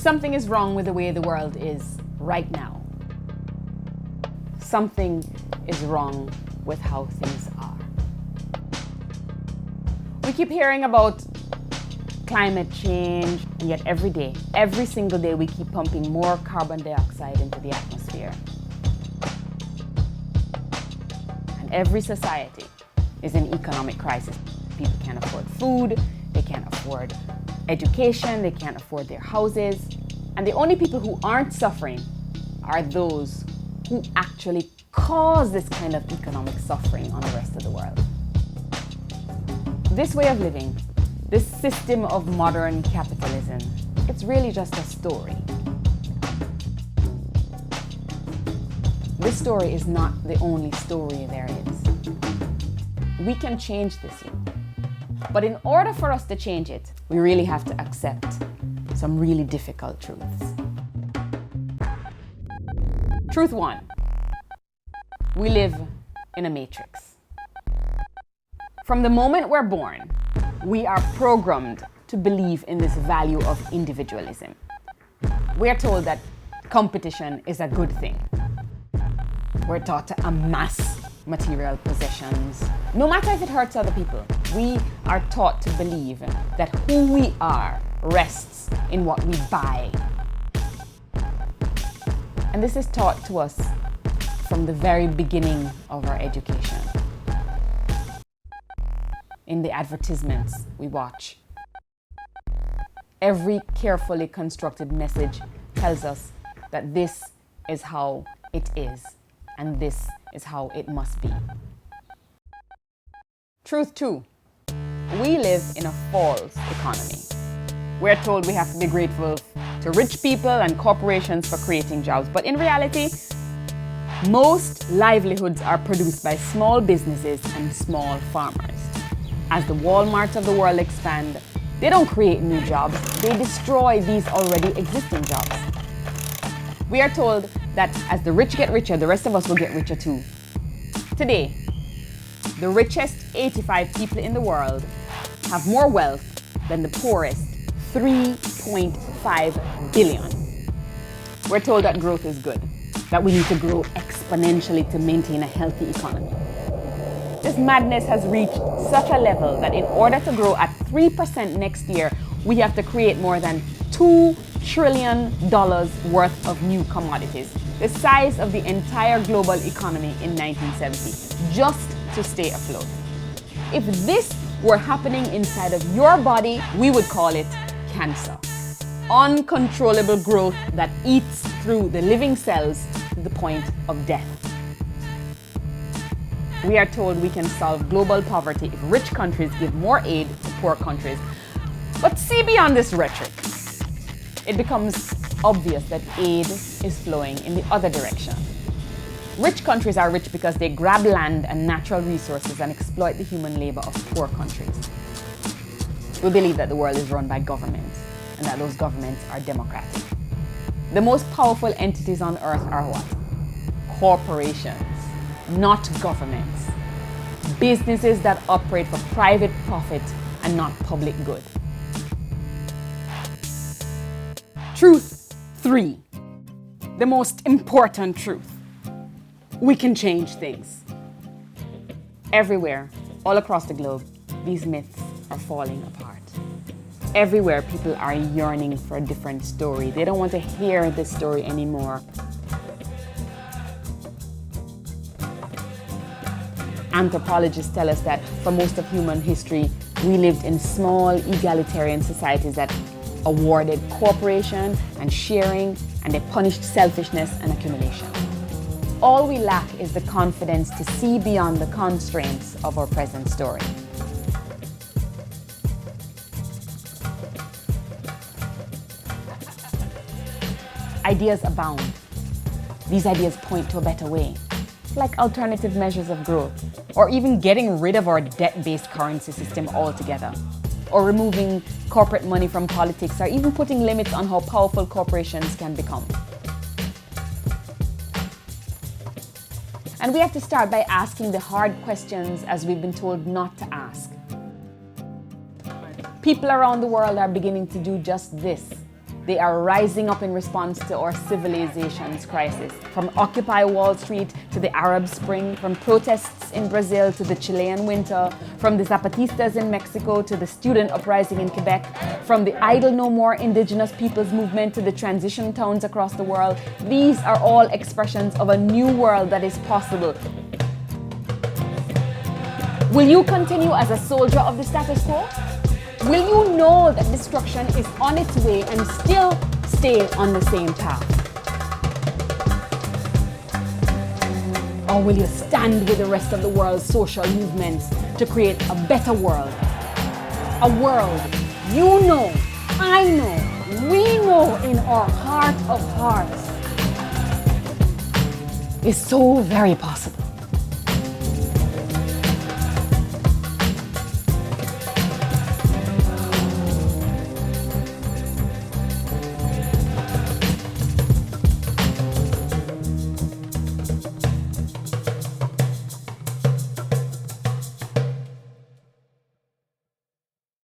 Something is wrong with the way the world is right now. Something is wrong with how things are. We keep hearing about climate change, and yet every day, every single day, we keep pumping more carbon dioxide into the atmosphere. And every society is in economic crisis. People can't afford food, they can't afford education, they can't afford their houses. And the only people who aren't suffering are those who actually cause this kind of economic suffering on the rest of the world. This way of living, this system of modern capitalism, it's really just a story. This story is not the only story there is. We can change this, but in order for us to change it, we really have to accept some really difficult truths. Truth one, we live in a matrix. From the moment we're born, we are programmed to believe in this value of individualism. We're told that competition is a good thing. We're taught to amass material possessions, no matter if it hurts other people. We are taught to believe that who we are rests in what we buy. And this is taught to us from the very beginning of our education. In the advertisements we watch, every carefully constructed message tells us that this is how it is, and this is how it must be. Truth two, we live in a false economy. We're told we have to be grateful to rich people and corporations for creating jobs, but in reality, most livelihoods are produced by small businesses and small farmers. As the Walmarts of the world expand, they don't create new jobs, they destroy these already existing jobs. We are told that as the rich get richer, the rest of us will get richer too. Today, the richest 85 people in the world have more wealth than the poorest 3.5 billion. We're told that growth is good, that we need to grow exponentially to maintain a healthy economy. This madness has reached such a level that in order to grow at 3% next year, we have to create more than $2 trillion worth of new commodities, the size of the entire global economy in 1970, just to stay afloat. If this were happening inside of your body, we would call it cancer. Uncontrollable growth that eats through the living cells to the point of death. We are told we can solve global poverty if rich countries give more aid to poor countries. But see beyond this rhetoric. It becomes obvious that aid is flowing in the other direction. Rich countries are rich because they grab land and natural resources and exploit the human labor of poor countries. We believe that the world is run by governments and that those governments are democratic. The most powerful entities on earth are what? Corporations, not governments. Businesses that operate for private profit and not public good. Truth three, the most important truth. We can change things. Everywhere, all across the globe, these myths are falling apart. Everywhere, people are yearning for a different story. They don't want to hear this story anymore. Anthropologists tell us that for most of human history, we lived in small, egalitarian societies that awarded cooperation and sharing, and they punished selfishness and accumulation. All we lack is the confidence to see beyond the constraints of our present story. Ideas abound. These ideas point to a better way, like alternative measures of growth, or even getting rid of our debt-based currency system altogether, or removing corporate money from politics, or even putting limits on how powerful corporations can become. And we have to start by asking the hard questions as we've been told not to ask. People around the world are beginning to do just this. They are rising up in response to our civilization's crisis. From Occupy Wall Street to the Arab Spring, from protests in Brazil to the Chilean winter, from the Zapatistas in Mexico to the student uprising in Quebec, from the Idle No More indigenous peoples movement to the transition towns across the world, these are all expressions of a new world that is possible. Will you continue as a soldier of the status quo? Will you know that destruction is on its way and still stay on the same path? Or will you stand with the rest of the world's social movements to create a better world? A world you know, I know, we know in our heart of hearts is so very possible.